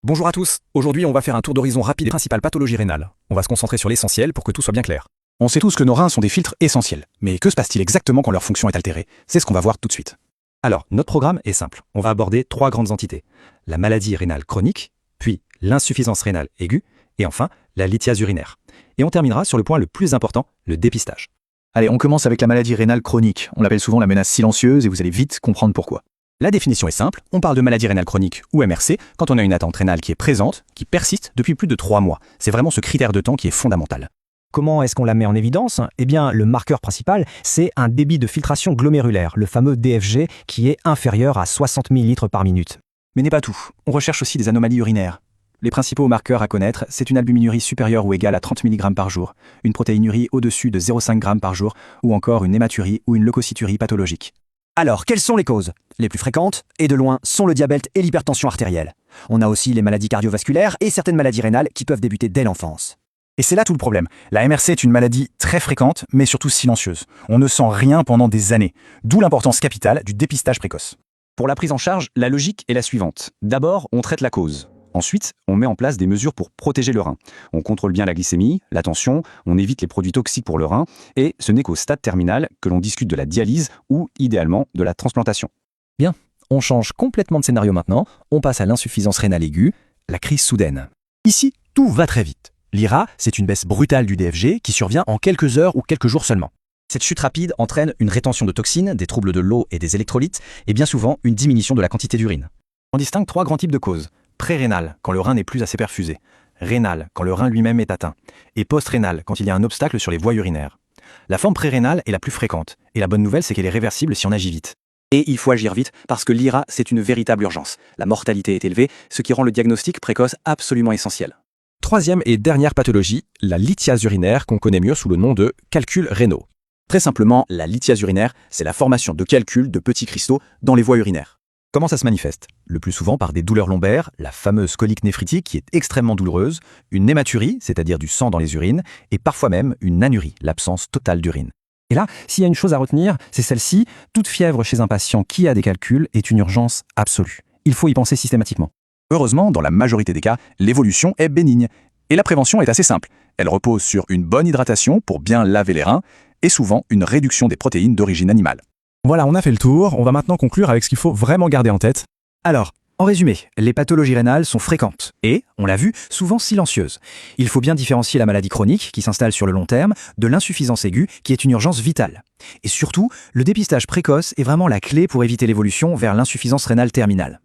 Bonjour à tous, aujourd'hui on va faire un tour d'horizon rapide des principales pathologies rénales. On va se concentrer sur l'essentiel pour que tout soit bien clair. On sait tous que nos reins sont des filtres essentiels, mais que se passe-t-il exactement quand leur fonction est altérée? C'est ce qu'on va voir tout de suite. Alors, notre programme est simple, on va aborder trois grandes entités. La maladie rénale chronique, puis l'insuffisance rénale aiguë, et enfin la lithiase urinaire. Et on terminera sur le point le plus important, le dépistage. Allez, on commence avec la maladie rénale chronique. On l'appelle souvent la menace silencieuse et vous allez vite comprendre pourquoi. La définition est simple, on parle de maladie rénale chronique ou MRC quand on a une attente rénale qui est présente, qui persiste depuis plus de 3 mois. C'est vraiment ce critère de temps qui est fondamental. Comment est-ce qu'on la met en évidence? Eh bien, le marqueur principal, c'est un débit de filtration glomérulaire, le fameux DFG, qui est inférieur à 60 ml par minute. Mais n'est pas tout. On recherche aussi des anomalies urinaires. Les principaux marqueurs à connaître, c'est une albuminurie supérieure ou égale à 30 mg par jour, une protéinurie au-dessus de 0,5 g par jour, ou encore une hématurie ou une leucocyturie pathologique. Alors, quelles sont les causes? Les plus fréquentes, et de loin, sont le diabète et l'hypertension artérielle. On a aussi les maladies cardiovasculaires et certaines maladies rénales qui peuvent débuter dès l'enfance. Et c'est là tout le problème. La MRC est une maladie très fréquente, mais surtout silencieuse. On ne sent rien pendant des années, d'où l'importance capitale du dépistage précoce. Pour la prise en charge, la logique est la suivante. D'abord, on traite la cause. Ensuite, on met en place des mesures pour protéger le rein. On contrôle bien la glycémie, la tension, on évite les produits toxiques pour le rein, et ce n'est qu'au stade terminal que l'on discute de la dialyse ou, idéalement, de la transplantation. Bien, on change complètement de scénario maintenant, on passe à l'insuffisance rénale aiguë, la crise soudaine. Ici, tout va très vite. L'IRA, c'est une baisse brutale du DFG qui survient en quelques heures ou quelques jours seulement. Cette chute rapide entraîne une rétention de toxines, des troubles de l'eau et des électrolytes, et bien souvent une diminution de la quantité d'urine. On distingue 3 grands types de causes. Pré-rénale, quand le rein n'est plus assez perfusé. Rénale, quand le rein lui-même est atteint. Et post-rénale, quand il y a un obstacle sur les voies urinaires. La forme pré-rénale est la plus fréquente. Et la bonne nouvelle, c'est qu'elle est réversible si on agit vite. Et il faut agir vite parce que l'IRA, c'est une véritable urgence. La mortalité est élevée, ce qui rend le diagnostic précoce absolument essentiel. Troisième et dernière pathologie, la lithiase urinaire qu'on connaît mieux sous le nom de calculs rénaux. Très simplement, la lithiase urinaire, c'est la formation de calculs de petits cristaux dans les voies urinaires. Comment ça se manifeste? Le plus souvent par des douleurs lombaires, la fameuse colique néphritique qui est extrêmement douloureuse, une hématurie, c'est-à-dire du sang dans les urines, et parfois même une anurie, l'absence totale d'urine. Et là, s'il y a une chose à retenir, c'est celle-ci, toute fièvre chez un patient qui a des calculs est une urgence absolue. Il faut y penser systématiquement. Heureusement, dans la majorité des cas, l'évolution est bénigne. Et la prévention est assez simple. Elle repose sur une bonne hydratation pour bien laver les reins, et souvent une réduction des protéines d'origine animale. Voilà, on a fait le tour, on va maintenant conclure avec ce qu'il faut vraiment garder en tête. Alors, en résumé, les pathologies rénales sont fréquentes et, on l'a vu, souvent silencieuses. Il faut bien différencier la maladie chronique, qui s'installe sur le long terme, de l'insuffisance aiguë, qui est une urgence vitale. Et surtout, le dépistage précoce est vraiment la clé pour éviter l'évolution vers l'insuffisance rénale terminale.